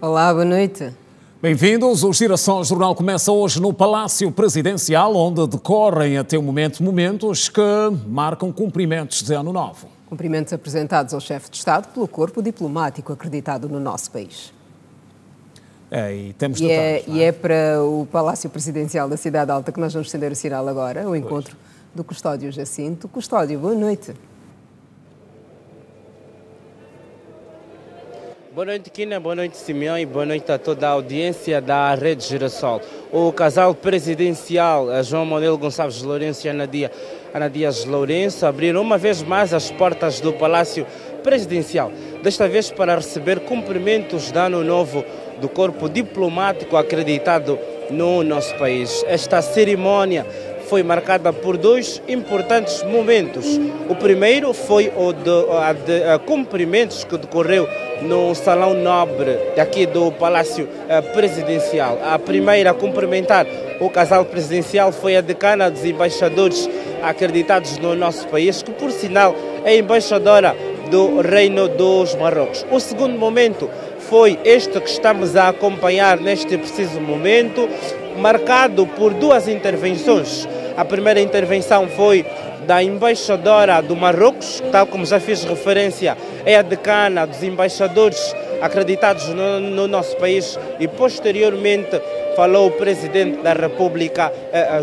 Olá, boa noite. Bem-vindos. O Girassol Jornal começa hoje no Palácio Presidencial, onde decorrem até o momento momentos que marcam cumprimentos de Ano Novo. Cumprimentos apresentados ao chefe de Estado pelo corpo diplomático acreditado no nosso país. E temos detalhes, é para o Palácio Presidencial da Cidade Alta que nós vamos estender o sinal agora, o encontro do Custódio Jacinto. Custódio, boa noite. Boa noite, Quina, boa noite, Simeão, e boa noite a toda a audiência da Rede Girassol. O casal presidencial, João Manuel Gonçalves Lourenço e Ana Dias Lourenço, abriram uma vez mais as portas do Palácio Presidencial, desta vez para receber cumprimentos de Ano Novo do corpo diplomático acreditado no nosso país. Esta cerimónia foi marcada por dois importantes momentos. O primeiro foi o de cumprimentos que decorreu no Salão Nobre aqui do Palácio Presidencial. A primeira a cumprimentar o casal presidencial foi a decana dos embaixadores acreditados no nosso país, que por sinal é embaixadora do Reino dos Marrocos. O segundo momento foi este que estamos a acompanhar neste preciso momento, marcado por duas intervenções. A primeira intervenção foi da embaixadora do Marrocos, tal como já fiz referência, é a decana dos embaixadores acreditados no nosso país, e posteriormente falou o Presidente da República,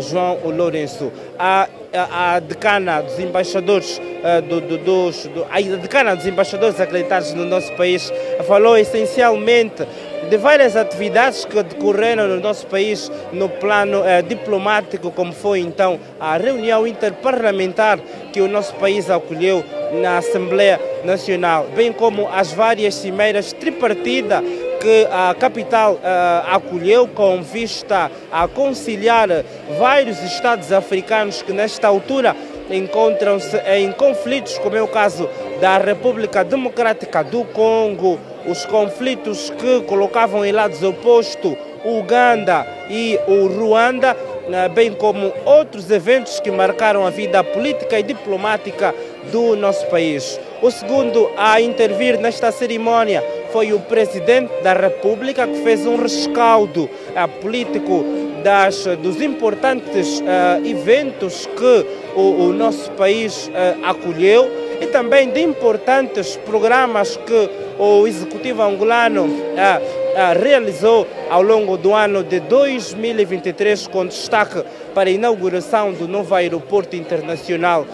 João Lourenço. A decana dos embaixadores a decana dos embaixadores acreditados no nosso país falou essencialmente de várias atividades que decorreram no nosso país no plano diplomático, como foi então a reunião interparlamentar que o nosso país acolheu na Assembleia Nacional, bem como as várias cimeiras tripartidas que a capital acolheu com vista a conciliar vários estados africanos que nesta altura encontram-se em conflitos, como é o caso da República Democrática do Congo, os conflitos que colocavam em lados opostos o Uganda e o Ruanda, bem como outros eventos que marcaram a vida política e diplomática do nosso país. O segundo a intervir nesta cerimónia foi o Presidente da República, que fez um rescaldo político dos importantes eventos que o nosso país acolheu, e também de importantes programas que o Executivo angolano realizou ao longo do ano de 2023, com destaque para a inauguração do novo aeroporto internacional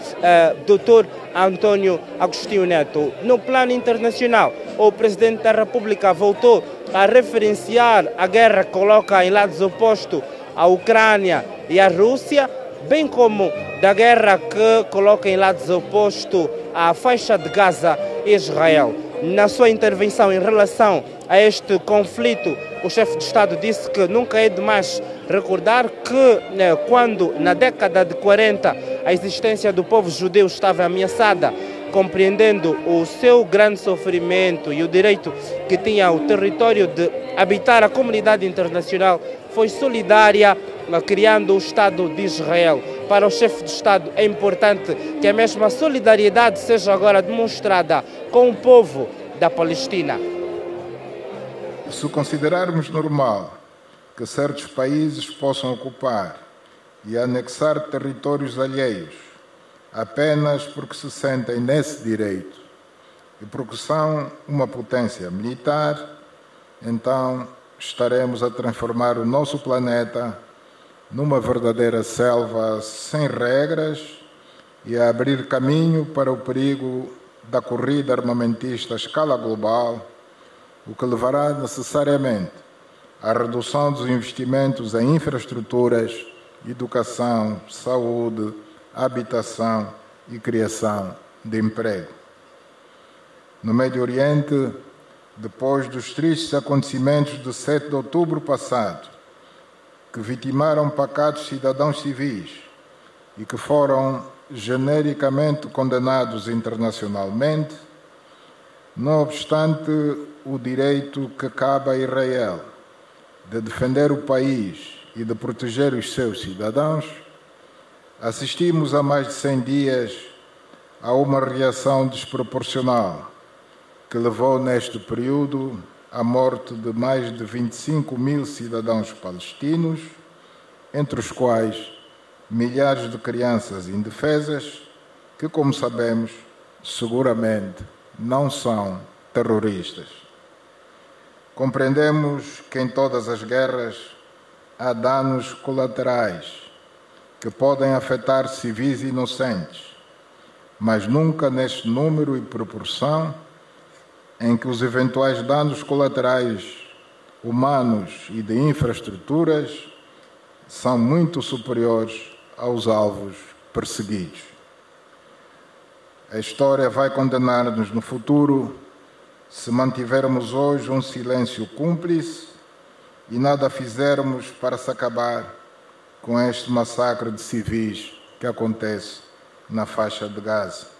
Dr. Antônio Agostinho Neto. No plano internacional, o Presidente da República voltou a referenciar a guerra que coloca em lados opostos a Ucrânia e a Rússia, bem como da guerra que coloca em lados opostos a faixa de Gaza e Israel. Na sua intervenção em relação a este conflito, o chefe de Estado disse que nunca é demais recordar que quando na década de 40 a existência do povo judeu estava ameaçada, compreendendo o seu grande sofrimento e o direito que tinha o território de habitar, a comunidade internacional foi solidária, criando o Estado de Israel. Para o chefe de Estado é importante que a mesma solidariedade seja agora demonstrada com o povo da Palestina. Se considerarmos normal que certos países possam ocupar e anexar territórios alheios apenas porque se sentem nesse direito e porque são uma potência militar, então estaremos a transformar o nosso planeta numa verdadeira selva sem regras e a abrir caminho para o perigo da corrida armamentista à escala global, o que levará necessariamente à redução dos investimentos em infraestruturas, educação, saúde, habitação e criação de emprego. No Médio Oriente, depois dos tristes acontecimentos de 7 de outubro passado, que vitimaram pacatos cidadãos civis e que foram genericamente condenados internacionalmente, não obstante o direito que cabe a Israel de defender o país e de proteger os seus cidadãos, assistimos há mais de 100 dias a uma reação desproporcional que levou neste período a morte de mais de 25 mil cidadãos palestinos, entre os quais milhares de crianças indefesas, que, como sabemos, seguramente não são terroristas. Compreendemos que em todas as guerras há danos colaterais que podem afetar civis inocentes, mas nunca neste número e proporção em que os eventuais danos colaterais humanos e de infraestruturas são muito superiores aos alvos perseguidos. A história vai condenar-nos no futuro se mantivermos hoje um silêncio cúmplice e nada fizermos para se acabar com este massacre de civis que acontece na faixa de Gaza.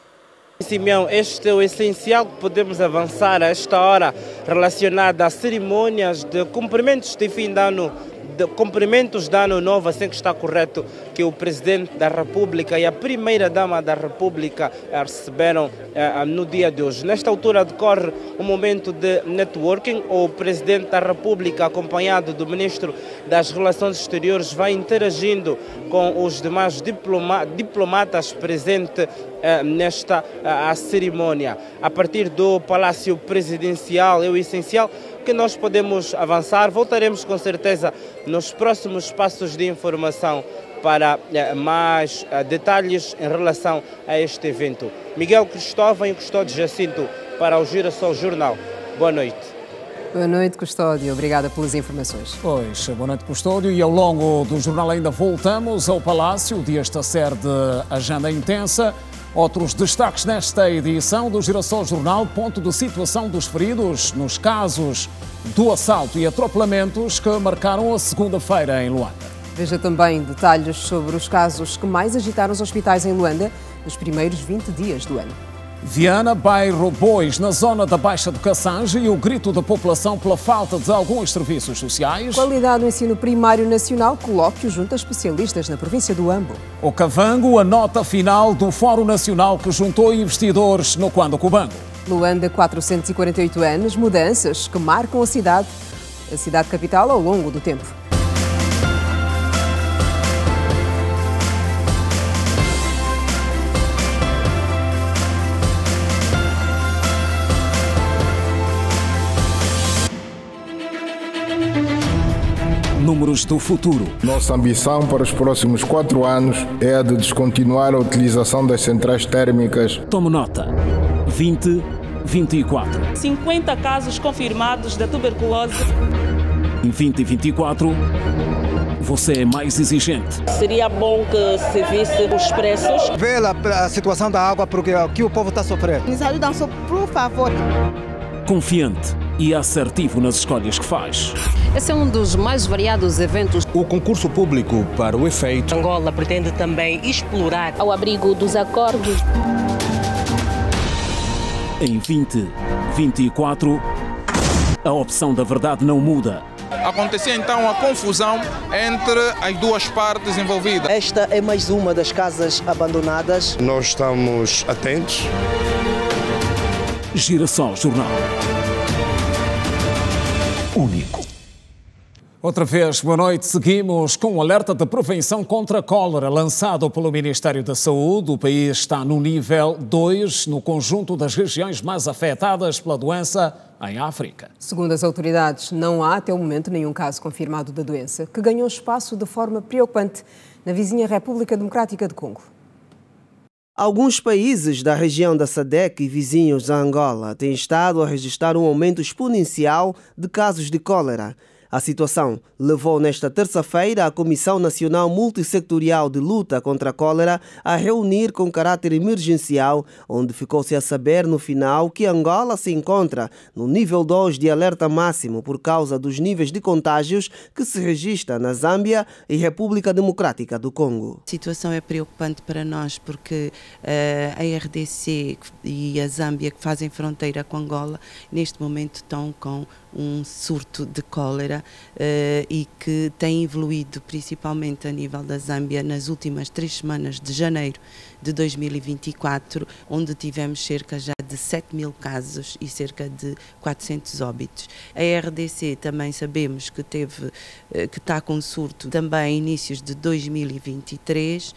Simeão, este é o essencial que podemos avançar a esta hora relacionado a cerimônias de cumprimentos de fim de ano, de cumprimentos de ano novo, assim que está correto, que o Presidente da República e a Primeira-Dama da República receberam no dia de hoje. Nesta altura decorre um momento de networking. O Presidente da República, acompanhado do Ministro das Relações Exteriores, vai interagindo com os demais diplomatas presentes nesta cerimônia. A partir do Palácio Presidencial é o essencial que nós podemos avançar. Voltaremos com certeza nos próximos passos de informação para mais detalhes em relação a este evento. Miguel Cristóvão e Custódio Jacinto para o Girassol Jornal. Boa noite. Boa noite, Custódio. Obrigada pelas informações. Pois, boa noite, Custódio. E ao longo do jornal ainda voltamos ao Palácio. O dia está a ser de agenda intensa. Outros destaques nesta edição do Girassol Jornal: ponto de situação dos feridos nos casos do assalto e atropelamentos que marcaram a segunda-feira em Luanda. Veja também detalhes sobre os casos que mais agitaram os hospitais em Luanda nos primeiros 20 dias do ano. Viana, bairro Bois, na zona da Baixa do Cassange, e o grito da população pela falta de alguns serviços sociais. Qualidade do ensino primário nacional, colóquio junto a especialistas na província do Ambo. O Cavango, a nota final do Fórum Nacional que juntou investidores no Quando Cubango. Luanda, 448 anos, mudanças que marcam a cidade capital ao longo do tempo. Números do futuro. Nossa ambição para os próximos 4 anos é a de descontinuar a utilização das centrais térmicas. Tome nota. 2024. 50 casos confirmados da tuberculose. Em 2024, você é mais exigente. Seria bom que se visse os preços. Vê a situação da água, porque aqui o povo está sofrendo. Nos ajudam, por favor. Confiante e assertivo nas escolhas que faz. Esse é um dos mais variados eventos. O concurso público para o efeito. Angola pretende também explorar ao abrigo dos acordos. Em 2024, a opção da verdade não muda. Acontecia então a confusão entre as duas partes envolvidas. Esta é mais uma das casas abandonadas. Nós estamos atentos. Girassol Jornal. Único. Outra vez, boa noite. Seguimos com um alerta de prevenção contra a cólera lançado pelo Ministério da Saúde. O país está no nível 2 no conjunto das regiões mais afetadas pela doença em África. Segundo as autoridades, não há até o momento nenhum caso confirmado da doença, que ganhou espaço de forma preocupante na vizinha República Democrática do Congo. Alguns países da região da SADC e vizinhos a Angola têm estado a registrar um aumento exponencial de casos de cólera. A situação levou nesta terça-feira a Comissão Nacional Multissectorial de Luta contra a Cólera a reunir com caráter emergencial, onde ficou-se a saber no final que Angola se encontra no nível 2 de alerta máximo por causa dos níveis de contágios que se registra na Zâmbia e República Democrática do Congo. A situação é preocupante para nós porque a RDC e a Zâmbia, que fazem fronteira com Angola, neste momento estão com um surto de cólera e que tem evoluído principalmente a nível da Zâmbia nas últimas 3 semanas de janeiro de 2024, onde tivemos cerca já de 7.000 casos e cerca de 400 óbitos. A RDC também sabemos que está com surto também em inícios de 2023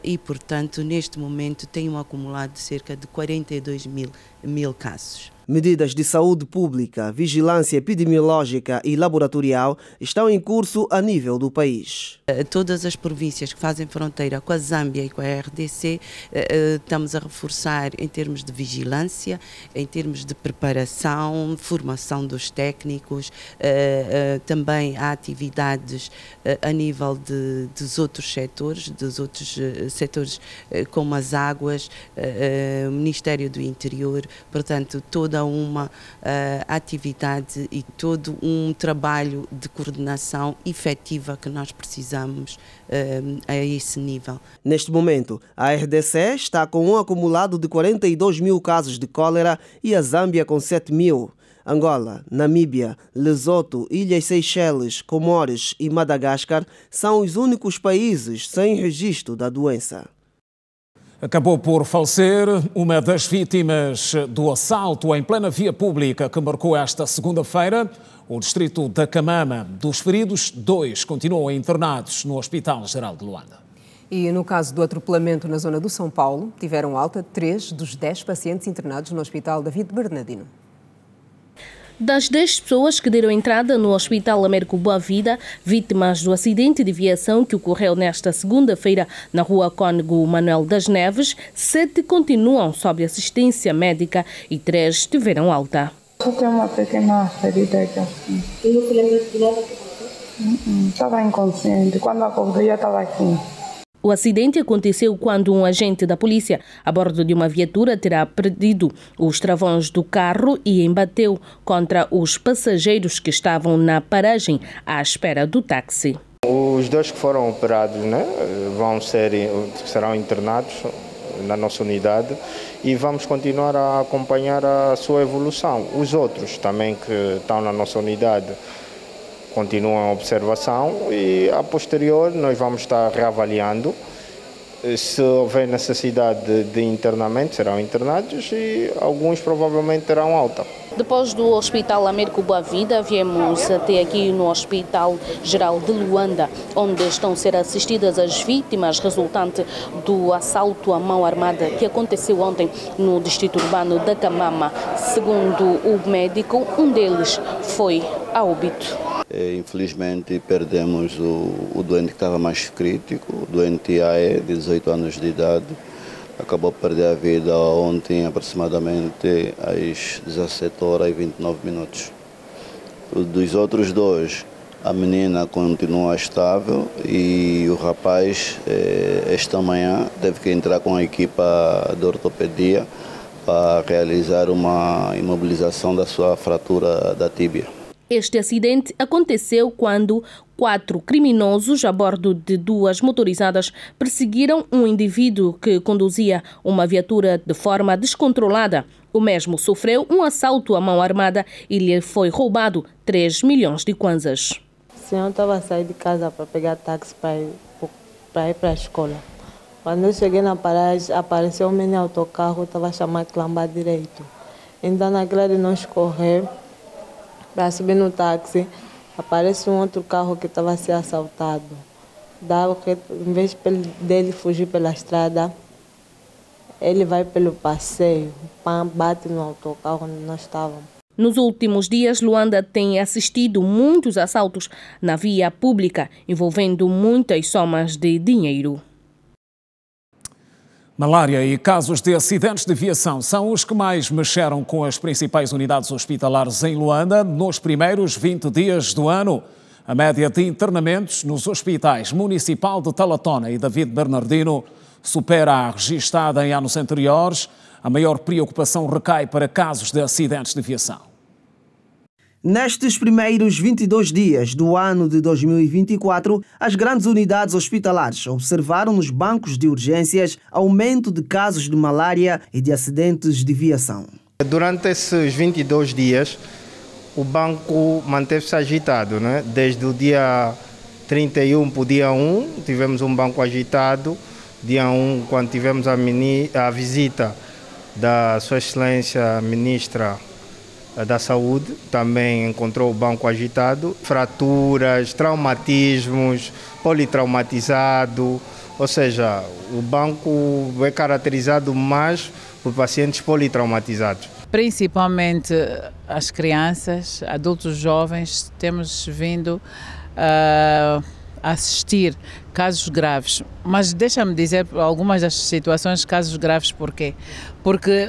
e, portanto, neste momento tem um acumulado de cerca de 42.000 casos. Medidas de saúde pública, vigilância epidemiológica e laboratorial estão em curso a nível do país. Todas as províncias que fazem fronteira com a Zâmbia e com a RDC, estamos a reforçar em termos de vigilância, em termos de preparação, formação dos técnicos, também há atividades a nível dos outros setores como as águas, o Ministério do Interior, portanto, toda uma atividade e todo um trabalho de coordenação efetiva que nós precisamos a esse nível. Neste momento, a RDC está com um acumulado de 42.000 casos de cólera e a Zâmbia com 7.000. Angola, Namíbia, Lesoto, Ilhas Seychelles, Comores e Madagascar são os únicos países sem registro da doença. Acabou por falecer uma das vítimas do assalto em plena via pública que marcou esta segunda-feira o distrito da Camama. Dos feridos, 2 continuam internados no Hospital Geral de Luanda. E no caso do atropelamento na zona do São Paulo, tiveram alta 3 dos 10 pacientes internados no Hospital David Bernardino. Das 10 pessoas que deram entrada no Hospital Américo Boa Vida, vítimas do acidente de viação que ocorreu nesta segunda-feira na rua Cônego Manuel das Neves, 7 continuam sob assistência médica e 3 tiveram alta. Só tem uma pequena ferida aqui assim. E não se lembra de nada que aconteceu? Estava inconsciente. Quando acordei, já estava aqui. O acidente aconteceu quando um agente da polícia, a bordo de uma viatura, terá perdido os travões do carro e embateu contra os passageiros que estavam na paragem à espera do táxi. Os 2 que foram operados, serão internados na nossa unidade e vamos continuar a acompanhar a sua evolução. Os outros também que estão na nossa unidade continuam a observação e, a posterior, nós vamos estar reavaliando. Se houver necessidade de internamento, serão internados e alguns provavelmente terão alta. Depois do Hospital Américo Boa Vida, viemos até aqui no Hospital Geral de Luanda, onde estão a ser assistidas as vítimas resultante do assalto à mão armada que aconteceu ontem no distrito urbano da Camama. Segundo o médico, um deles foi a óbito. Infelizmente perdemos o doente que estava mais crítico, o doente AE, de 18 anos de idade. Acabou por perder a vida ontem, aproximadamente às 17h29. Dos outros 2, a menina continua estável e o rapaz, esta manhã, teve que entrar com a equipa de ortopedia para realizar uma imobilização da sua fratura da tíbia. Este acidente aconteceu quando 4 criminosos a bordo de 2 motorizadas perseguiram um indivíduo que conduzia uma viatura de forma descontrolada. O mesmo sofreu um assalto à mão armada e lhe foi roubado 3 milhões de kwanzas. O senhor estava a sair de casa para pegar táxi para ir para a escola. Quando eu cheguei na paragem, apareceu um mini autocarro, estava chamado Clambá direito. Então, naquela de nós correr para subir no táxi, aparece um outro carro que estava a ser assaltado. Em vez dele fugir pela estrada, ele vai pelo passeio, bate no autocarro onde nós estávamos. Nos últimos dias, Luanda tem assistido muitos assaltos na via pública, envolvendo muitas somas de dinheiro. Malária e casos de acidentes de viação são os que mais mexeram com as principais unidades hospitalares em Luanda nos primeiros 20 dias do ano. A média de internamentos nos hospitais Municipal de Talatona e David Bernardino supera a registada em anos anteriores. A maior preocupação recai para casos de acidentes de viação. Nestes primeiros 22 dias do ano de 2024, as grandes unidades hospitalares observaram nos bancos de urgências aumento de casos de malária e de acidentes de viação. Durante esses 22 dias, o banco manteve-se agitado, né? Desde o dia 31 para o dia 1, tivemos um banco agitado. Dia 1, quando tivemos a visita da Sua Excelência Ministra da Saúde, também encontrou o banco agitado. Fraturas, traumatismos, politraumatizado, ou seja, o banco é caracterizado mais por pacientes politraumatizados. Principalmente as crianças, adultos jovens, temos vindo a assistir casos graves. Mas deixa-me dizer algumas das situações, casos graves, por quê? Porque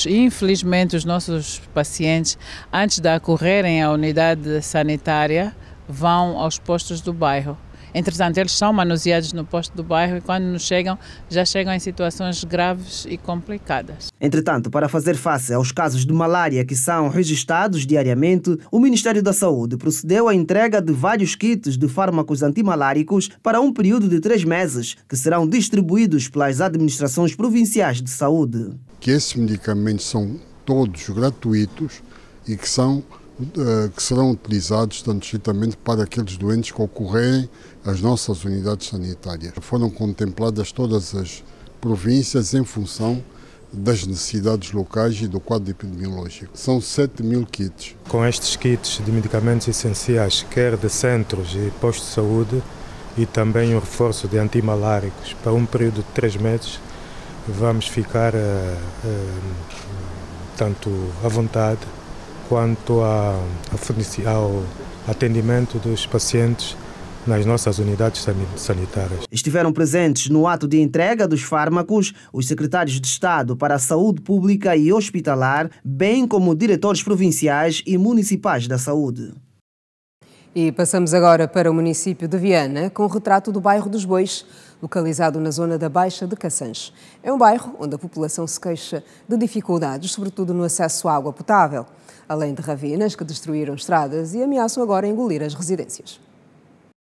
infelizmente, os nossos pacientes, antes de acorrerem à unidade sanitária, vão aos postos do bairro. Entretanto, eles são manuseados no posto do bairro e quando nos chegam, já chegam em situações graves e complicadas. Entretanto, para fazer face aos casos de malária que são registrados diariamente, o Ministério da Saúde procedeu à entrega de vários kits de fármacos antimaláricos para um período de 3 meses, que serão distribuídos pelas administrações provinciais de saúde. Que esses medicamentos são todos gratuitos e que serão utilizados tanto estritamente para aqueles doentes que ocorrerem às nossas unidades sanitárias. Foram contempladas todas as províncias em função das necessidades locais e do quadro epidemiológico. São 7.000 kits. Com estes kits de medicamentos essenciais, quer de centros e postos de saúde, e também o reforço de antimaláricos para um período de 3 meses, vamos ficar tanto à vontade quanto ao atendimento dos pacientes nas nossas unidades sanitárias. Estiveram presentes no ato de entrega dos fármacos os secretários de Estado para a Saúde Pública e Hospitalar, bem como diretores provinciais e municipais da saúde. E passamos agora para o município de Viana, com o retrato do bairro dos Bois, localizado na zona da Baixa de Cassange. É um bairro onde a população se queixa de dificuldades, sobretudo no acesso à água potável, além de ravinas que destruíram estradas e ameaçam agora engolir as residências.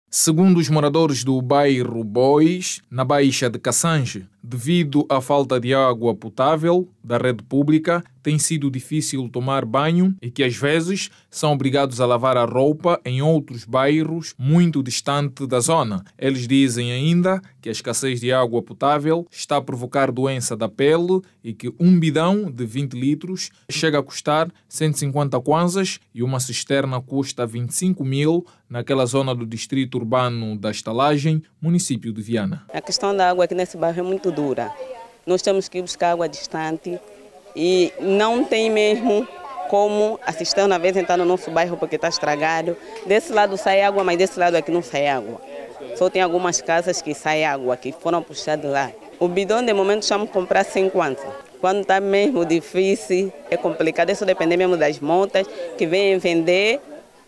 Segundo os moradores do bairro Bois, na Baixa de Cassange, devido à falta de água potável da rede pública, tem sido difícil tomar banho e que às vezes são obrigados a lavar a roupa em outros bairros muito distante da zona. Eles dizem ainda que a escassez de água potável está a provocar doença da pele e que um bidão de 20 litros chega a custar 150 kwanzas e uma cisterna custa 25 mil naquela zona do distrito urbano da Estalagem, município de Viana. A questão da água aqui nesse bairro é muito dura. Nós temos que ir buscar água distante e não tem mesmo como a cisterna, às vezes, entrar no nosso bairro porque está estragado. Desse lado sai água, mas desse lado aqui não sai água. Só tem algumas casas que sai água, que foram puxadas lá. O bidão, de momento, estamos a comprar 50. Quando está mesmo difícil, é complicado. Isso depende mesmo das motas que vêm vender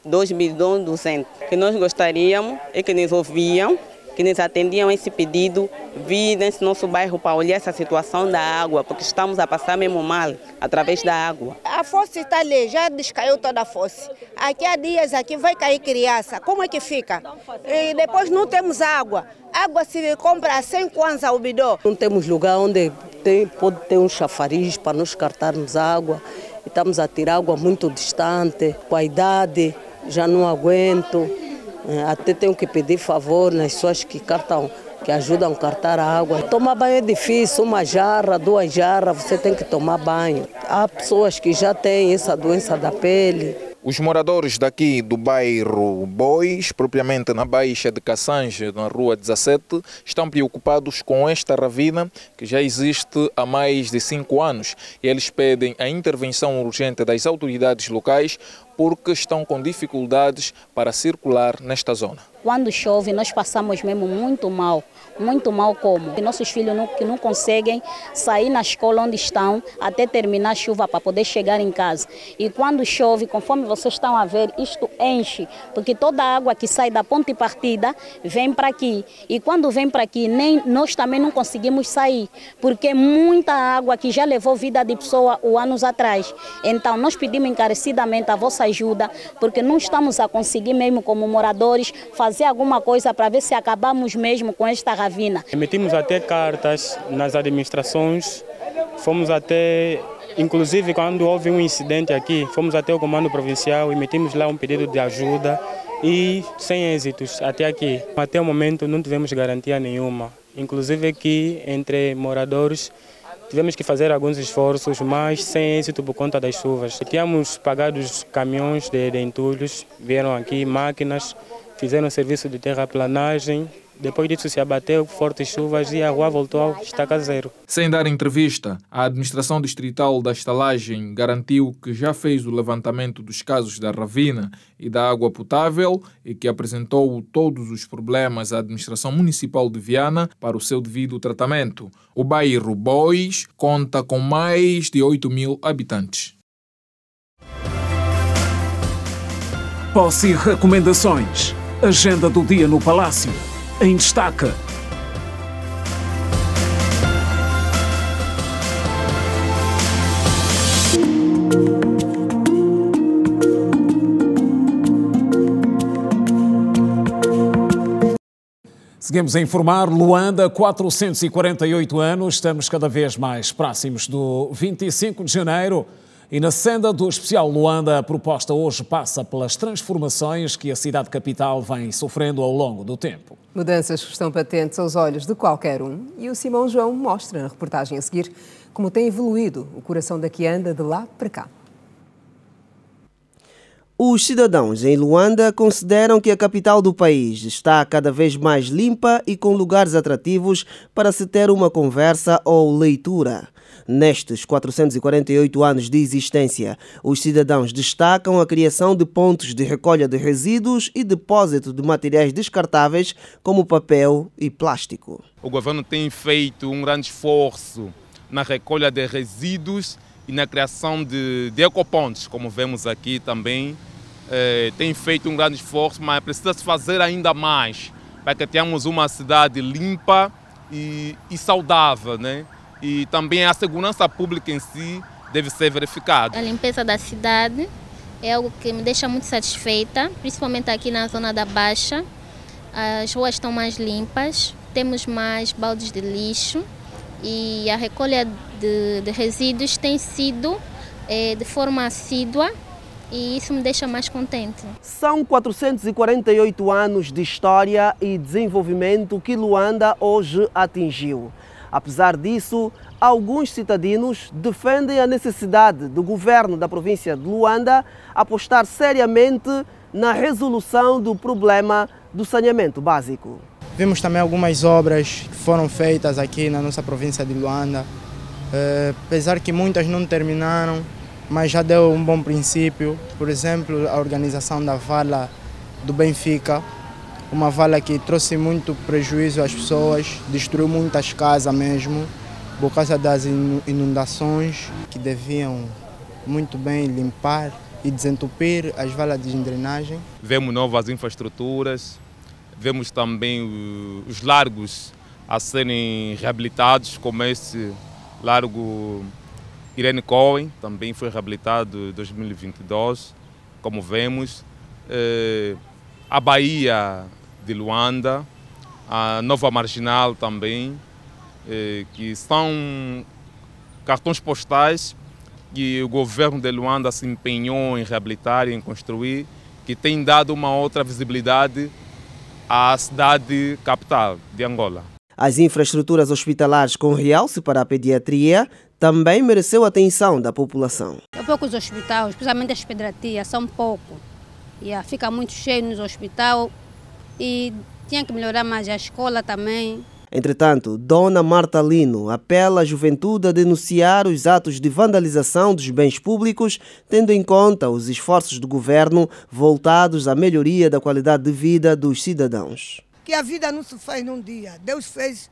2 bidões 200. O que nós gostaríamos é que nos ouviam, que nos atendiam esse pedido, vir nesse nosso bairro para olhar essa situação da água, porque estamos a passar mesmo mal através da água. A fosse está ali, já descaiu toda a fosse. Aqui há dias aqui vai cair criança, como é que fica? E depois não temos água. Água se compra a 100 kwanza o bidô. Não temos lugar onde pode ter um chafariz para nós cartarmos água. Estamos a tirar água muito distante, com a idade já não aguento. Até tenho que pedir favor nas pessoas que ajudam a cartar a água. Tomar banho é difícil, 1 jarra, 2 jarras, você tem que tomar banho. Há pessoas que já têm essa doença da pele. Os moradores daqui do bairro Bois, propriamente na Baixa de Cassange, na rua 17, estão preocupados com esta ravina que já existe há mais de 5 anos. E eles pedem a intervenção urgente das autoridades locais porque estão com dificuldades para circular nesta zona. Quando chove, nós passamos mesmo muito mal como? Que nossos filhos que não conseguem sair na escola onde estão até terminar a chuva para poder chegar em casa. E quando chove, conforme vocês estão a ver, isto enche, porque toda a água que sai da ponte de partida vem para aqui. E quando vem para aqui, nós também não conseguimos sair, porque muita água que já levou vida de pessoa anos atrás. Então, nós pedimos encarecidamente a vossa ajuda, porque não estamos a conseguir mesmo como moradores fazer alguma coisa para ver se acabamos mesmo com esta ravina. Emitimos até cartas nas administrações, fomos até Inclusive, quando houve um incidente aqui, fomos até o comando provincial, emitimos lá um pedido de ajuda e sem êxitos até aqui. Até o momento não tivemos garantia nenhuma. Inclusive aqui, entre moradores, tivemos que fazer alguns esforços, mas sem êxito por conta das chuvas. Tínhamos pagado os caminhões de entulhos, vieram aqui máquinas, fizeram serviço de terraplanagem. Depois disso se abateu fortes chuvas e a rua voltou a estaca zero. Sem dar entrevista, a administração distrital da estalagem garantiu que já fez o levantamento dos casos da ravina e da água potável e que apresentou todos os problemas à administração municipal de Viana para o seu devido tratamento. O bairro Bois conta com mais de 8.000 habitantes. Posse e recomendações. Agenda do dia no Palácio. Em destaque. Seguimos a informar. Luanda, 448 anos. Estamos cada vez mais próximos do 25 de janeiro. E na senda do especial Luanda, a proposta hoje passa pelas transformações que a cidade capital vem sofrendo ao longo do tempo. Mudanças que estão patentes aos olhos de qualquer um. E o Simão João mostra na reportagem a seguir como tem evoluído o coração da Kianda de lá para cá. Os cidadãos em Luanda consideram que a capital do país está cada vez mais limpa e com lugares atrativos para se ter uma conversa ou leitura. Nestes 448 anos de existência, os cidadãos destacam a criação de pontos de recolha de resíduos e depósito de materiais descartáveis como papel e plástico. O governo tem feito um grande esforço na recolha de resíduos e na criação de ecopontos, como vemos aqui também. Tem feito um grande esforço, mas precisa se fazer ainda mais para que tenhamos uma cidade limpa e saudável, né? E também a segurança pública em si deve ser verificada. A limpeza da cidade é algo que me deixa muito satisfeita, principalmente aqui na zona da Baixa. As ruas estão mais limpas, temos mais baldes de lixo e a recolha de resíduos tem sido de forma assídua e isso me deixa mais contente. São 448 anos de história e desenvolvimento que Luanda hoje atingiu. Apesar disso, alguns cidadãos defendem a necessidade do governo da província de Luanda apostar seriamente na resolução do problema do saneamento básico. Vimos também algumas obras que foram feitas aqui na nossa província de Luanda, apesar que muitas não terminaram, mas já deu um bom princípio. Por exemplo, a organização da vala do Benfica, uma vala que trouxe muito prejuízo às pessoas, destruiu muitas casas mesmo, por causa das inundações, que deviam muito bem limpar e desentupir as valas de drenagem. Vemos novas infraestruturas, vemos também os largos a serem reabilitados, como esse largo Irene Cohen, também foi reabilitado em 2022, como vemos. A Baía de Luanda, a Nova Marginal também, que são cartões postais que o governo de Luanda se empenhou em reabilitar e em construir, que tem dado uma outra visibilidade à cidade capital de Angola. As infraestruturas hospitalares com realce para a pediatria também mereceu a atenção da população. Há poucos hospitais, especialmente as pediatrias, são poucos. Fica muito cheio nos hospitais e tinha que melhorar mais a escola também. Entretanto, Dona Marta Lino apela à juventude a denunciar os atos de vandalização dos bens públicos, tendo em conta os esforços do governo voltados à melhoria da qualidade de vida dos cidadãos. Que a vida não se faz num dia, Deus fez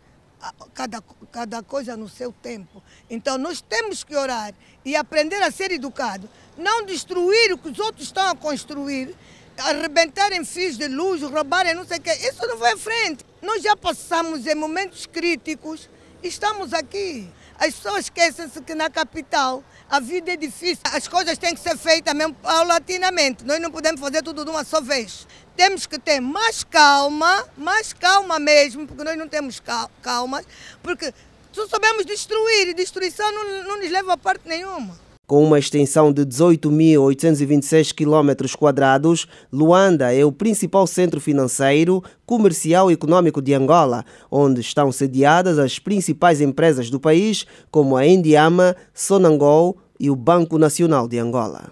cada coisa no seu tempo. Então nós temos que orar e aprender a ser educado, não destruir o que os outros estão a construir, arrebentarem fios de luz, roubarem não sei o quê, isso não vai à frente. Nós já passamos em momentos críticos, estamos aqui. As pessoas esquecem-se que na capital a vida é difícil, as coisas têm que ser feitas mesmo paulatinamente, nós não podemos fazer tudo de uma só vez. Temos que ter mais calma mesmo, porque nós não temos calma, porque Só sabemos destruir, e destruição não nos leva a parte nenhuma. Com uma extensão de 18.826 km², Luanda é o principal centro financeiro, comercial e econômico de Angola, onde estão sediadas as principais empresas do país, como a Indiama, Sonangol e o Banco Nacional de Angola.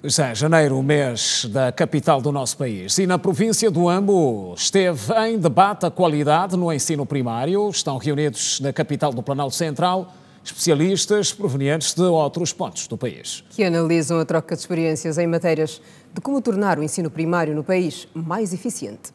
Já é janeiro, o mês da capital do nosso país. E na província do Ambo esteve em debate a qualidade no ensino primário. Estão reunidos na capital do Planalto Central especialistas provenientes de outros pontos do país. Que analisam a troca de experiências em matérias de como tornar o ensino primário no país mais eficiente.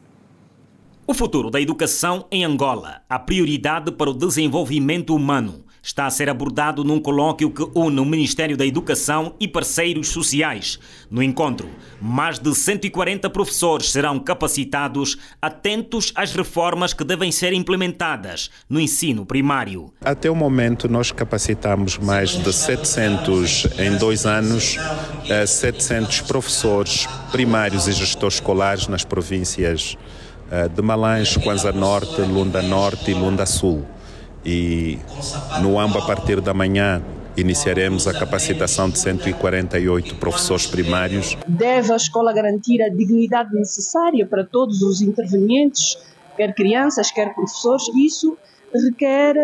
O futuro da educação em Angola, a prioridade para o desenvolvimento humano, está a ser abordado num colóquio que une o Ministério da Educação e parceiros sociais. No encontro, mais de 140 professores serão capacitados, atentos às reformas que devem ser implementadas no ensino primário. Até o momento, nós capacitamos mais de 700 em 2 anos, 700 professores primários e gestores escolares nas províncias de Malães, Kwanza Norte, Lunda Norte e Lunda Sul. E no Ambo, a partir da manhã, iniciaremos a capacitação de 148 professores primários. Deve a escola garantir a dignidade necessária para todos os intervenientes, quer crianças, quer professores. Isso requer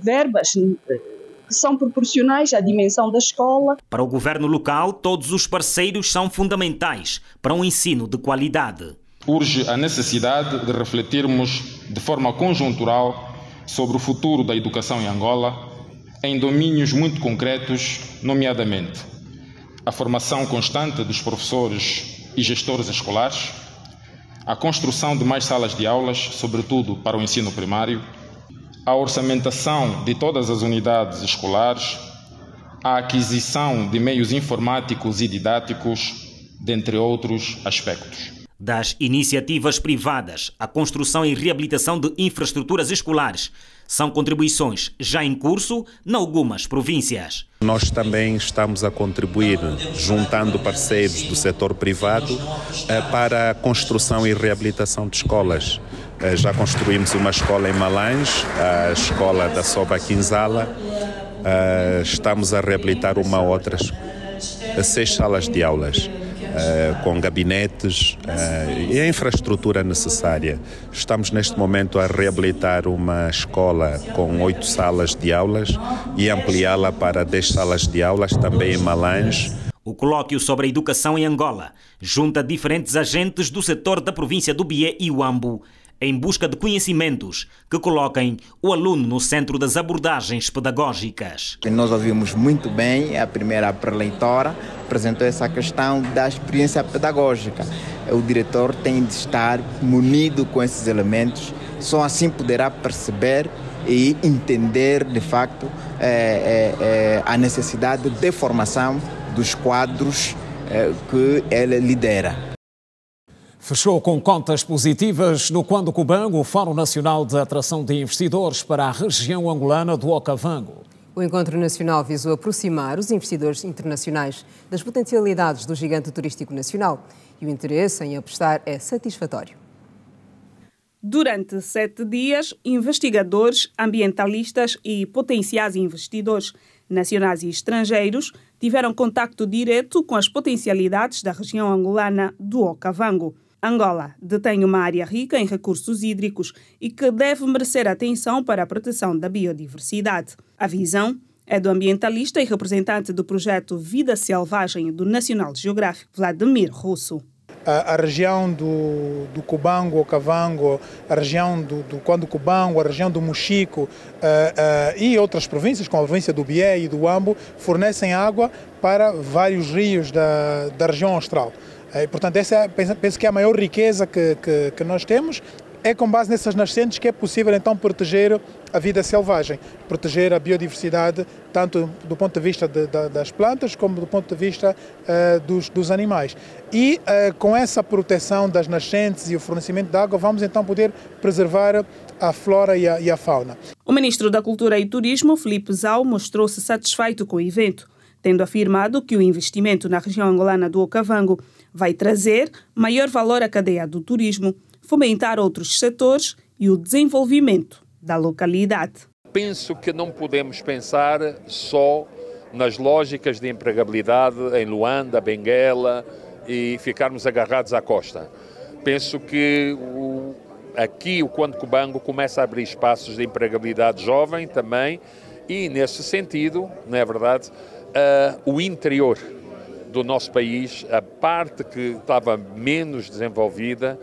verbas que são proporcionais à dimensão da escola. Para o governo local, todos os parceiros são fundamentais para um ensino de qualidade. Urge a necessidade de refletirmos de forma conjuntural sobre o futuro da educação em Angola, em domínios muito concretos, nomeadamente a formação constante dos professores e gestores escolares, a construção de mais salas de aulas, sobretudo para o ensino primário, a orçamentação de todas as unidades escolares, a aquisição de meios informáticos e didáticos, dentre outros aspectos. Das iniciativas privadas, a construção e reabilitação de infraestruturas escolares são contribuições já em curso em algumas províncias. Nós também estamos a contribuir, juntando parceiros do setor privado, para a construção e reabilitação de escolas. Já construímos uma escola em Malães, a escola da Soba Quinzala. Estamos a reabilitar uma outra, 6 salas de aulas. Com gabinetes e a infraestrutura necessária. Estamos neste momento a reabilitar uma escola com 8 salas de aulas e ampliá-la para 10 salas de aulas, também em Malães. O colóquio sobre a educação em Angola junta diferentes agentes do setor da província do Bié e o Ambo, em busca de conhecimentos que coloquem o aluno no centro das abordagens pedagógicas. Nós ouvimos muito bem, a primeira preleitora apresentou essa questão da experiência pedagógica. O diretor tem de estar munido com esses elementos, só assim poderá perceber e entender de facto a necessidade de formação dos quadros que ele lidera. Fechou com contas positivas no Quando Cubango, o Fórum Nacional de Atração de Investidores para a região angolana do Okavango. O encontro nacional visou aproximar os investidores internacionais das potencialidades do gigante turístico nacional e o interesse em apostar é satisfatório. Durante 7 dias, investigadores, ambientalistas e potenciais investidores nacionais e estrangeiros tiveram contacto direto com as potencialidades da região angolana do Okavango. Angola detém uma área rica em recursos hídricos e que deve merecer atenção para a proteção da biodiversidade. A visão é do ambientalista e representante do projeto Vida Selvagem do National Geographic, Vladimir Russo. A região do Cubango, Okavango, a região do Quando Cubango, a região do Mochico e outras províncias, como a província do Bié e do Ambo, fornecem água para vários rios da região austral. Portanto, essa penso que é a maior riqueza que nós temos. É com base nessas nascentes que é possível então proteger a vida selvagem, proteger a biodiversidade, tanto do ponto de vista das plantas como do ponto de vista dos animais. E com essa proteção das nascentes e o fornecimento de água, vamos então poder preservar a flora e a fauna. O ministro da Cultura e Turismo, Filipe Zau, mostrou-se satisfeito com o evento, tendo afirmado que o investimento na região angolana do Okavango vai trazer maior valor à cadeia do turismo, fomentar outros setores e o desenvolvimento da localidade. Penso que não podemos pensar só nas lógicas de empregabilidade em Luanda, Benguela e ficarmos agarrados à costa. Penso que aqui o Conde Cubango começa a abrir espaços de empregabilidade jovem também e, nesse sentido, não é verdade, o interior do nosso país, a parte que estava menos desenvolvida,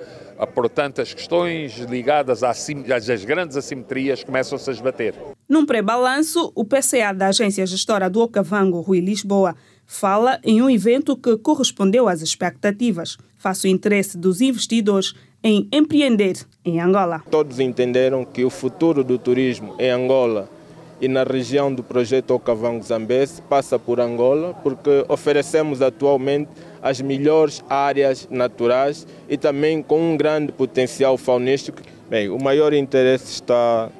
portanto, as questões ligadas às grandes assimetrias começam-se a esbater. Num pré-balanço, o PCA da Agência Gestora do Okavango, Rui Lisboa, fala em um evento que correspondeu às expectativas, face ao interesse dos investidores em empreender em Angola. Todos entenderam que o futuro do turismo em Angola e na região do projeto Okavango-Zambeze passa por Angola, porque oferecemos atualmente as melhores áreas naturais e também com um grande potencial faunístico. Bem, o maior interesse está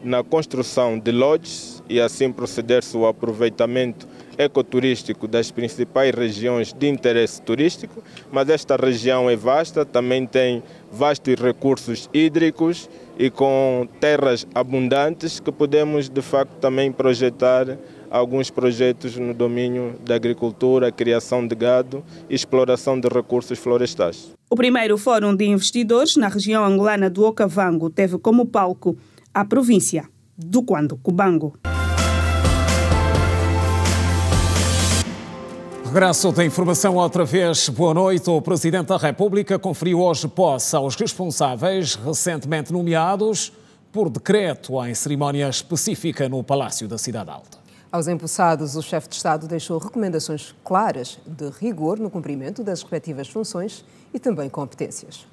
na construção de lodges e assim proceder-se o aproveitamento ecoturístico das principais regiões de interesse turístico, mas esta região é vasta, também tem vastos recursos hídricos e com terras abundantes que podemos de facto também projetar alguns projetos no domínio da agricultura, criação de gado e exploração de recursos florestais. O primeiro Fórum de Investidores na região angolana do Okavango teve como palco a província do Conde Cubango. Regresso da informação outra vez. Boa noite. O Presidente da República conferiu hoje posse aos responsáveis recentemente nomeados por decreto em cerimónia específica no Palácio da Cidade Alta. Aos empossados, o chefe de Estado deixou recomendações claras de rigor no cumprimento das respectivas funções e também competências.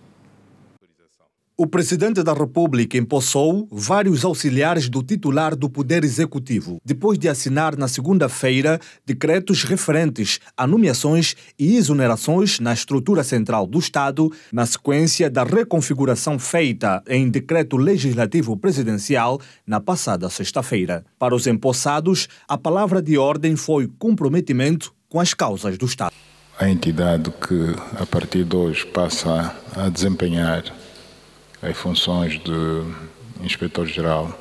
O Presidente da República empossou vários auxiliares do titular do Poder Executivo, depois de assinar na segunda-feira decretos referentes a nomeações e exonerações na estrutura central do Estado, na sequência da reconfiguração feita em decreto legislativo presidencial na passada sexta-feira. Para os empossados, a palavra de ordem foi comprometimento com as causas do Estado. A entidade que, a partir de hoje, passa a desempenhar as funções de Inspetor-Geral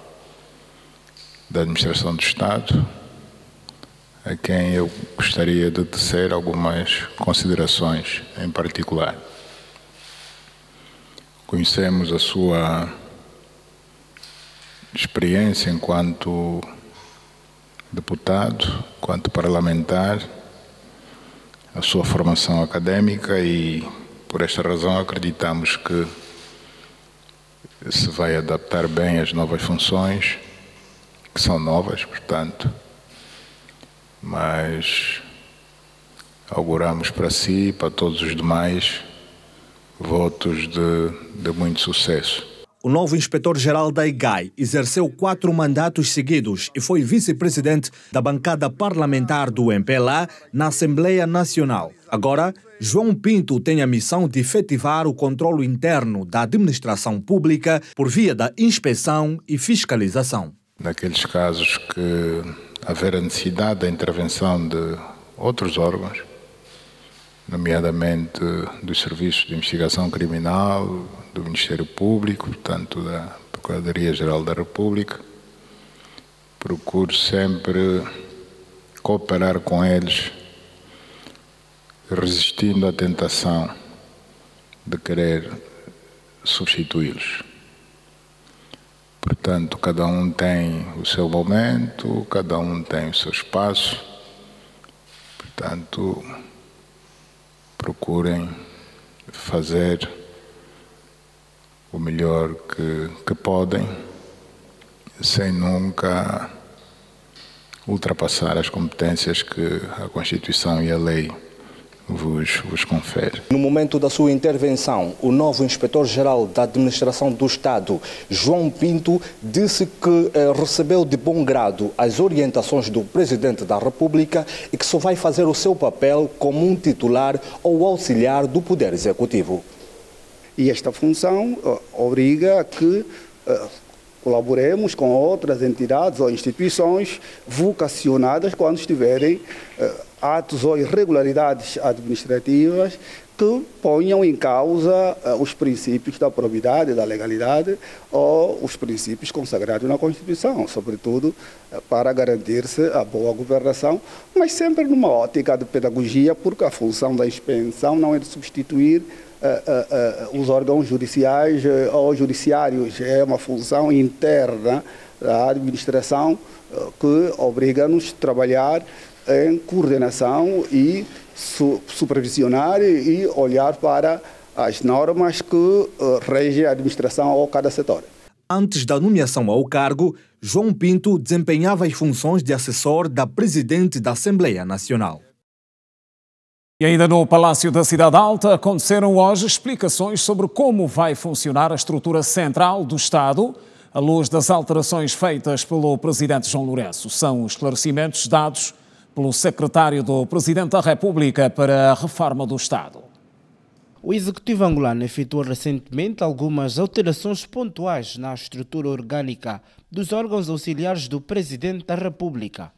da Administração do Estado, a quem eu gostaria de tecer algumas considerações em particular. Conhecemos a sua experiência enquanto deputado, enquanto parlamentar, a sua formação académica e, por esta razão, acreditamos que se vai adaptar bem às novas funções, que são novas, portanto, mas auguramos para si e para todos os demais votos de muito sucesso. O novo inspetor-geral da IGAI exerceu 4 mandatos seguidos e foi vice-presidente da bancada parlamentar do MPLA na Assembleia Nacional. Agora, João Pinto tem a missão de efetivar o controle interno da administração pública por via da inspeção e fiscalização. Naqueles casos que haver a necessidade da intervenção de outros órgãos, nomeadamente dos serviços de investigação criminal, do Ministério Público, portanto da Procuradoria-Geral da República, procuro sempre cooperar com eles, resistindo à tentação de querer substituí-los. Portanto, cada um tem o seu momento, cada um tem o seu espaço. Portanto, procurem fazer o melhor que podem, sem nunca ultrapassar as competências que a Constituição e a lei vos confere. No momento da sua intervenção, o novo Inspetor-Geral da Administração do Estado, João Pinto, disse que recebeu de bom grado as orientações do Presidente da República e que só vai fazer o seu papel como um titular ou auxiliar do Poder Executivo. E esta função obriga a que colaboremos com outras entidades ou instituições vocacionadas quando estiverem atos ou irregularidades administrativas que ponham em causa os princípios da probidade, da legalidade ou os princípios consagrados na Constituição, sobretudo para garantir-se a boa governação, mas sempre numa ótica de pedagogia, porque a função da inspeção não é de substituir os órgãos judiciais ou judiciários, é uma função interna da administração que obriga-nos a trabalhar em coordenação e supervisionar e olhar para as normas que regem a administração ou cada setor. Antes da nomeação ao cargo, João Pinto desempenhava as funções de assessor da Presidente da Assembleia Nacional. E ainda no Palácio da Cidade Alta aconteceram hoje explicações sobre como vai funcionar a estrutura central do Estado, à luz das alterações feitas pelo Presidente João Lourenço. São esclarecimentos dados pelo secretário do Presidente da República para a reforma do Estado. O Executivo angolano efetuou recentemente algumas alterações pontuais na estrutura orgânica dos órgãos auxiliares do Presidente da República.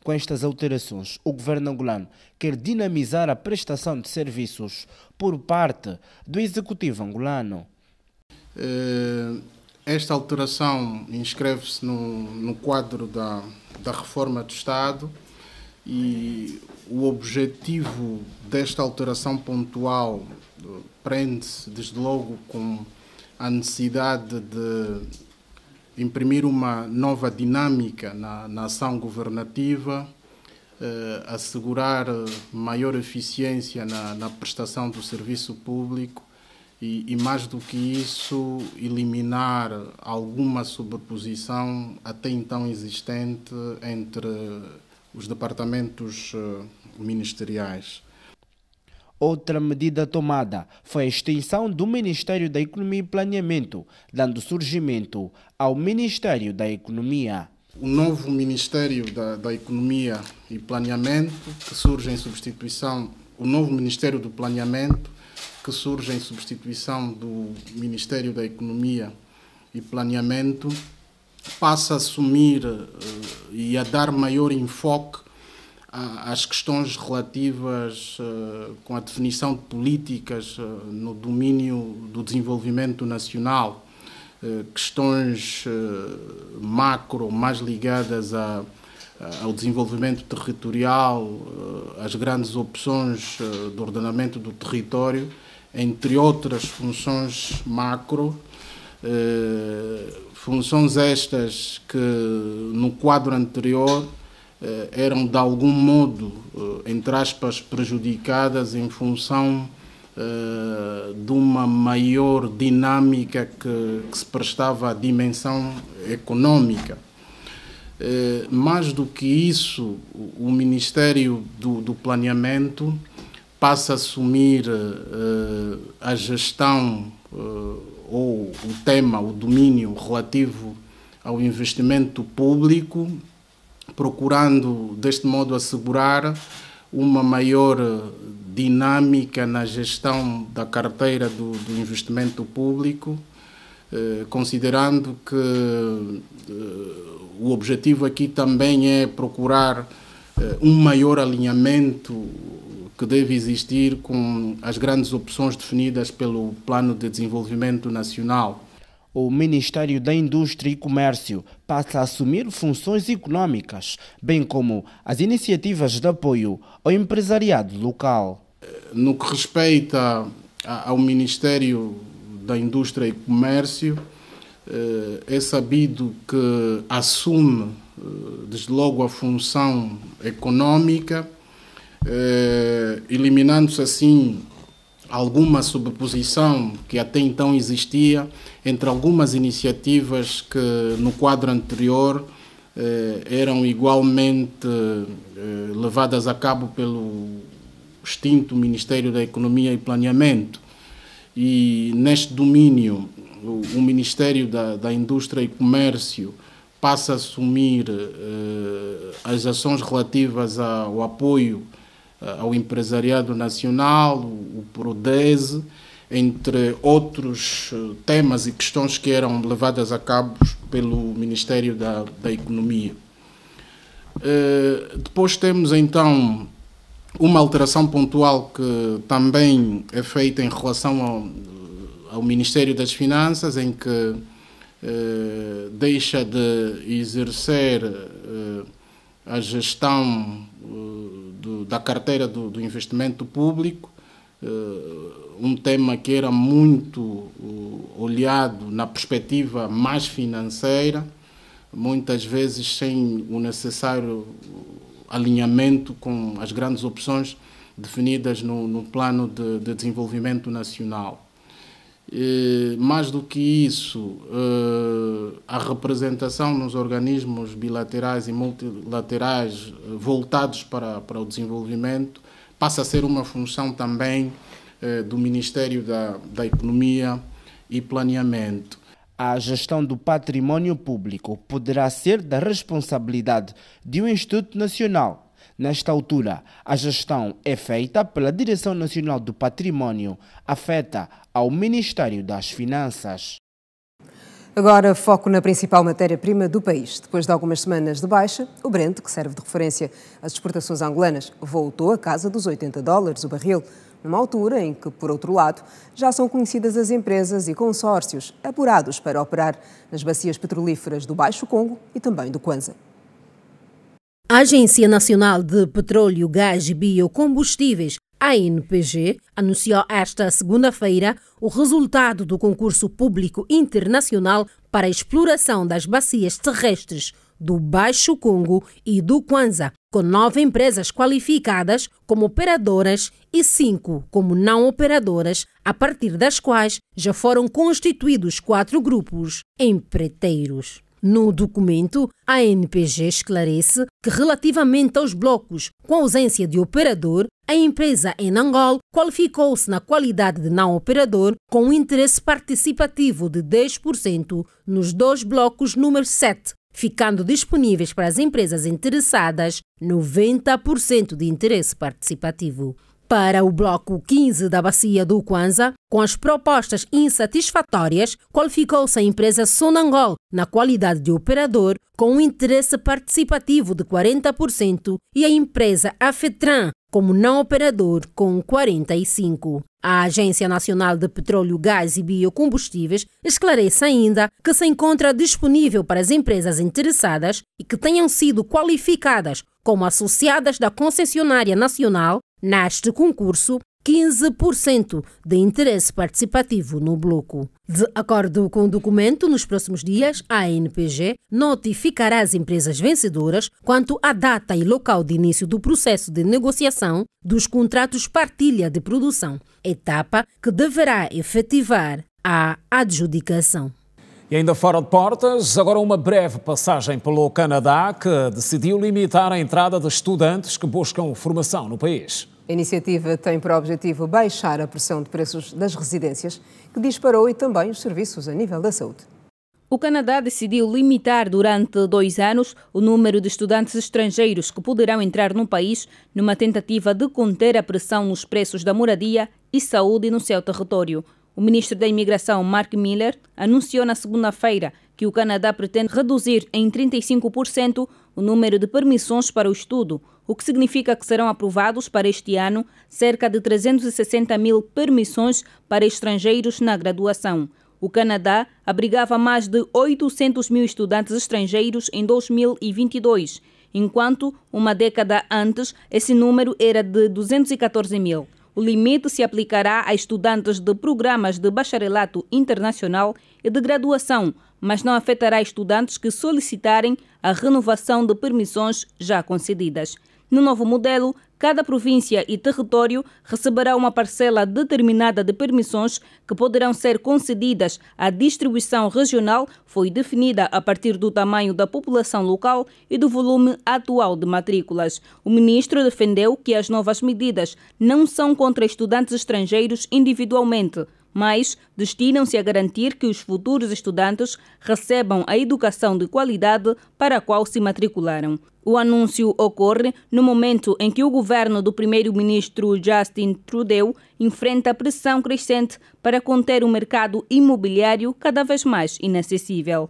Com estas alterações, o governo angolano quer dinamizar a prestação de serviços por parte do Executivo angolano. Esta alteração inscreve-se no quadro da reforma do Estado e o objetivo desta alteração pontual prende-se desde logo com a necessidade de imprimir uma nova dinâmica na ação governativa, assegurar maior eficiência na prestação do serviço público e mais do que isso, eliminar alguma sobreposição até então existente entre os departamentos ministeriais. Outra medida tomada foi a extinção do Ministério da Economia e Planeamento, dando surgimento ao Ministério da Economia. O novo Ministério da Economia e Planeamento, que surge em substituição, o novo Ministério do Planeamento, que surge em substituição do Ministério da Economia e Planeamento, passa a assumir e a dar maior enfoque às questões relativas com a definição de políticas no domínio do desenvolvimento nacional, questões macro mais ligadas ao desenvolvimento territorial, às grandes opções do ordenamento do território, entre outras funções macro, funções estas que no quadro anterior eram de algum modo, entre aspas, prejudicadas em função de uma maior dinâmica que se prestava à dimensão econômica. Mais do que isso, o Ministério do Planeamento passa a assumir a gestão ou o tema, o domínio relativo ao investimento público, procurando deste modo assegurar uma maior dinâmica na gestão da carteira do investimento público, considerando que o objetivo aqui também é procurar um maior alinhamento que deve existir com as grandes opções definidas pelo Plano de Desenvolvimento Nacional. O Ministério da Indústria e Comércio passa a assumir funções econômicas, bem como as iniciativas de apoio ao empresariado local. No que respeita ao Ministério da Indústria e Comércio, é sabido que assume desde logo a função econômica, eliminando-se assim alguma sobreposição que até então existia entre algumas iniciativas que no quadro anterior eram igualmente levadas a cabo pelo extinto Ministério da Economia e Planeamento. E neste domínio, o Ministério da Indústria e Comércio passa a assumir as ações relativas ao apoio ao empresariado nacional, o PRODESE, entre outros temas e questões que eram levadas a cabo pelo Ministério da Economia. Depois temos então Uma alteração pontual que também é feita em relação ao Ministério das Finanças, em que deixa de exercer a gestão da carteira do investimento público, um tema que era muito olhado na perspectiva mais financeira, muitas vezes sem o necessário alinhamento com as grandes opções definidas no plano de desenvolvimento nacional. Mais do que isso, a representação nos organismos bilaterais e multilaterais voltados para o desenvolvimento passa a ser uma função também do Ministério da Economia e Planeamento. A gestão do património público poderá ser da responsabilidade de um Instituto Nacional. Nesta altura, a gestão é feita pela Direção Nacional do Património, afeta ao Ministério das Finanças. Agora, foco na principal matéria-prima do país. Depois de algumas semanas de baixa, o Brent, que serve de referência às exportações angolanas, voltou à casa dos $80 o barril, numa altura em que, por outro lado, já são conhecidas as empresas e consórcios apurados para operar nas bacias petrolíferas do Baixo Congo e também do Kwanza. A Agência Nacional de Petróleo, Gás e Biocombustíveis, ANPG, anunciou esta segunda-feira o resultado do concurso público internacional para a exploração das bacias terrestres do Baixo Congo e do Kwanza, com 9 empresas qualificadas como operadoras e 5 como não operadoras, a partir das quais já foram constituídos 4 grupos empreiteiros. No documento, a ANPG esclarece que, relativamente aos blocos com ausência de operador, a empresa em Angola qualificou-se na qualidade de não operador com um interesse participativo de 10% nos 2 blocos número 7, ficando disponíveis para as empresas interessadas 90% de interesse participativo. Para o bloco 15 da bacia do Kwanza, com as propostas insatisfatórias, qualificou-se a empresa Sonangol na qualidade de operador com um interesse participativo de 40% e a empresa Afetran como não operador com 45%. A Agência Nacional de Petróleo, Gás e Biocombustíveis esclarece ainda que se encontra disponível para as empresas interessadas e que tenham sido qualificadas como associadas da concessionária nacional neste concurso 15% de interesse participativo no bloco. De acordo com o documento, nos próximos dias, a ANPG notificará as empresas vencedoras quanto à data e local de início do processo de negociação dos contratos partilha de produção, etapa que deverá efetivar a adjudicação. E ainda fora de portas, agora uma breve passagem pelo Canadá, que decidiu limitar a entrada de estudantes que buscam formação no país. A iniciativa tem por objetivo baixar a pressão de preços das residências, que disparou, e também os serviços a nível da saúde. O Canadá decidiu limitar durante 2 anos o número de estudantes estrangeiros que poderão entrar no país, numa tentativa de conter a pressão nos preços da moradia e saúde no seu território. O ministro da Imigração, Mark Miller, anunciou na segunda-feira que o Canadá pretende reduzir em 35% o número de permissões para o estudo, o que significa que serão aprovados para este ano cerca de 360 mil permissões para estrangeiros na graduação. O Canadá abrigava mais de 800 mil estudantes estrangeiros em 2022, enquanto uma década antes esse número era de 214 mil. O limite se aplicará a estudantes de programas de bacharelato internacional e de graduação, mas não afetará estudantes que solicitarem a renovação de permissões já concedidas. No novo modelo, cada província e território receberá uma parcela determinada de permissões que poderão ser concedidas. A distribuição regional foi definida a partir do tamanho da população local e do volume atual de matrículas. O ministro defendeu que as novas medidas não são contra estudantes estrangeiros individualmente, mas destinam-se a garantir que os futuros estudantes recebam a educação de qualidade para a qual se matricularam. O anúncio ocorre no momento em que o governo do primeiro-ministro Justin Trudeau enfrenta pressão crescente para conter o mercado imobiliário cada vez mais inacessível.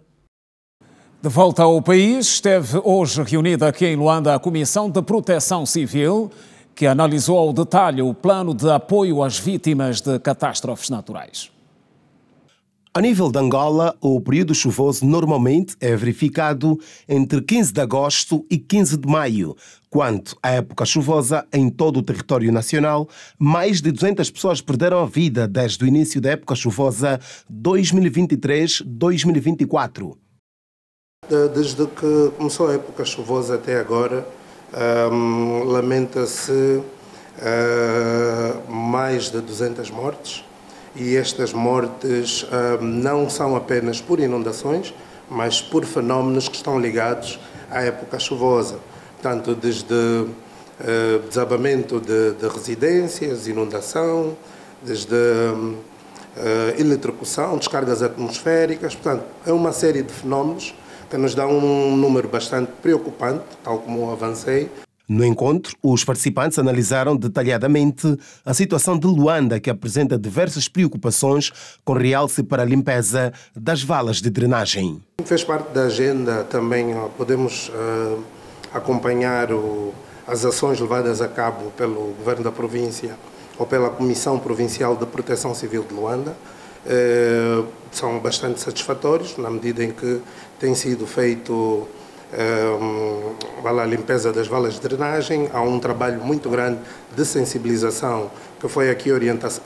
De volta ao país, esteve hoje reunida aqui em Luanda a Comissão de Proteção Civil que analisou ao detalhe o plano de apoio às vítimas de catástrofes naturais. A nível de Angola, o período chuvoso normalmente é verificado entre 15 de agosto e 15 de maio. Quanto à época chuvosa, em todo o território nacional, mais de 200 pessoas perderam a vida desde o início da época chuvosa 2023-2024. Desde que começou a época chuvosa até agora, lamenta-se mais de 200 mortes. E estas mortes não são apenas por inundações, mas por fenómenos que estão ligados à época chuvosa. Portanto, desde desabamento de residências, inundação, desde eletrocução, descargas atmosféricas. Portanto, é uma série de fenómenos que nos dá um número bastante preocupante, tal como avancei. No encontro, os participantes analisaram detalhadamente a situação de Luanda, que apresenta diversas preocupações, com realce para a limpeza das valas de drenagem. Fez parte da agenda também, podemos acompanhar as ações levadas a cabo pelo Governo da Província ou pela Comissão Provincial de Proteção Civil de Luanda. São bastante satisfatórios, na medida em que tem sido feito a limpeza das valas de drenagem. Há um trabalho muito grande de sensibilização que foi aqui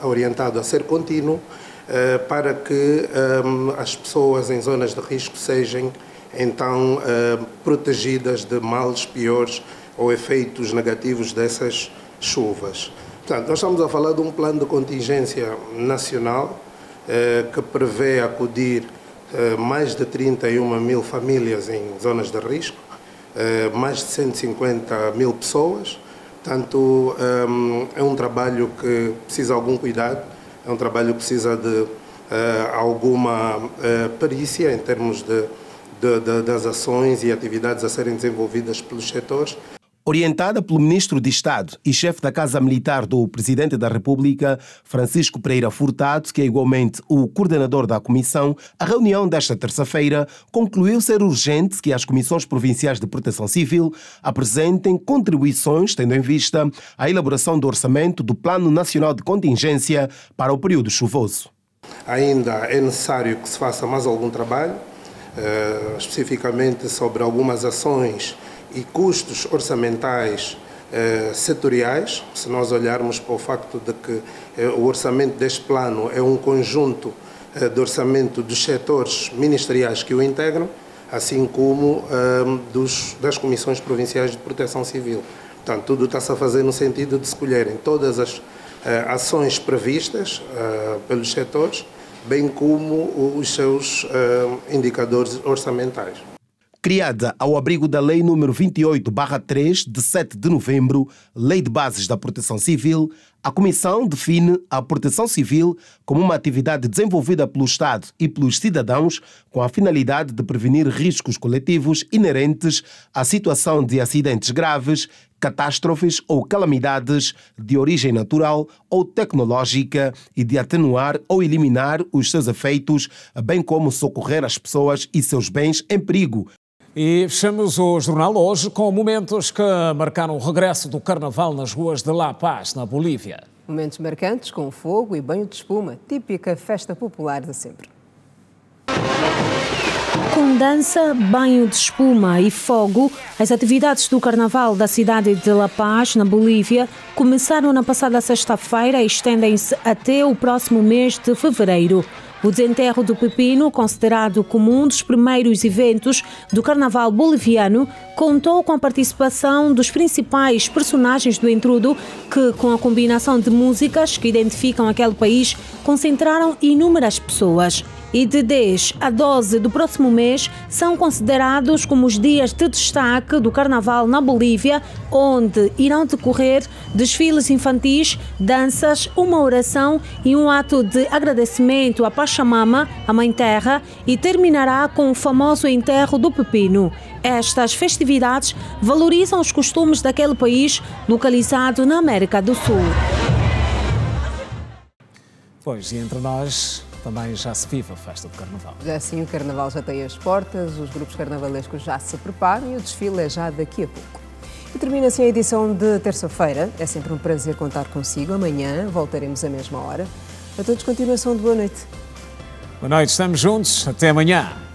orientado a ser contínuo para que as pessoas em zonas de risco sejam então protegidas de males piores ou efeitos negativos dessas chuvas. Portanto, nós estamos a falar de um plano de contingência nacional que prevê acudir mais de 31 mil famílias em zonas de risco, mais de 150 mil pessoas. Portanto, é um trabalho que precisa de algum cuidado, é um trabalho que precisa de alguma perícia em termos das ações e atividades a serem desenvolvidas pelos setores. Orientada pelo Ministro de Estado e chefe da Casa Militar do Presidente da República, Francisco Pereira Furtado, que é igualmente o coordenador da Comissão, a reunião desta terça-feira concluiu ser urgente que as Comissões Provinciais de Proteção Civil apresentem contribuições, tendo em vista a elaboração do orçamento do Plano Nacional de Contingência para o período chuvoso. Ainda é necessário que se faça mais algum trabalho, especificamente sobre algumas ações e custos orçamentais setoriais. Se nós olharmos para o facto de que o orçamento deste plano é um conjunto de orçamento dos setores ministeriais que o integram, assim como das comissões provinciais de proteção civil. Portanto, tudo está-se a fazer no sentido de escolherem todas as ações previstas pelos setores, bem como os seus indicadores orçamentais. Criada ao abrigo da Lei nº 28/3, de 7 de novembro, Lei de Bases da Proteção Civil, a Comissão define a proteção civil como uma atividade desenvolvida pelo Estado e pelos cidadãos com a finalidade de prevenir riscos coletivos inerentes à situação de acidentes graves, catástrofes ou calamidades de origem natural ou tecnológica e de atenuar ou eliminar os seus efeitos, bem como socorrer as pessoas e seus bens em perigo. E fechamos o jornal hoje com momentos que marcaram o regresso do Carnaval nas ruas de La Paz, na Bolívia. Momentos marcantes com fogo e banho de espuma, típica festa popular de sempre. Com dança, banho de espuma e fogo, as atividades do Carnaval da cidade de La Paz, na Bolívia, começaram na passada sexta-feira e estendem-se até o próximo mês de fevereiro. O desenterro do Pepino, considerado como um dos primeiros eventos do Carnaval boliviano, contou com a participação dos principais personagens do entrudo que, com a combinação de músicas que identificam aquele país, concentraram inúmeras pessoas. E de 10 a 12 do próximo mês são considerados como os dias de destaque do Carnaval na Bolívia, onde irão decorrer desfiles infantis, danças, uma oração e um ato de agradecimento à Pachamama, a Mãe Terra, e terminará com o famoso enterro do Pepino. Estas festividades valorizam os costumes daquele país localizado na América do Sul. Pois, e entre nós também já se vive a festa do Carnaval. Já sim, o Carnaval já tem as portas, os grupos carnavalescos já se preparam e o desfile é já daqui a pouco. E termina assim a edição de terça-feira. É sempre um prazer contar consigo. Amanhã voltaremos à mesma hora. A todos, continuação de boa noite. Boa noite, estamos juntos. Até amanhã.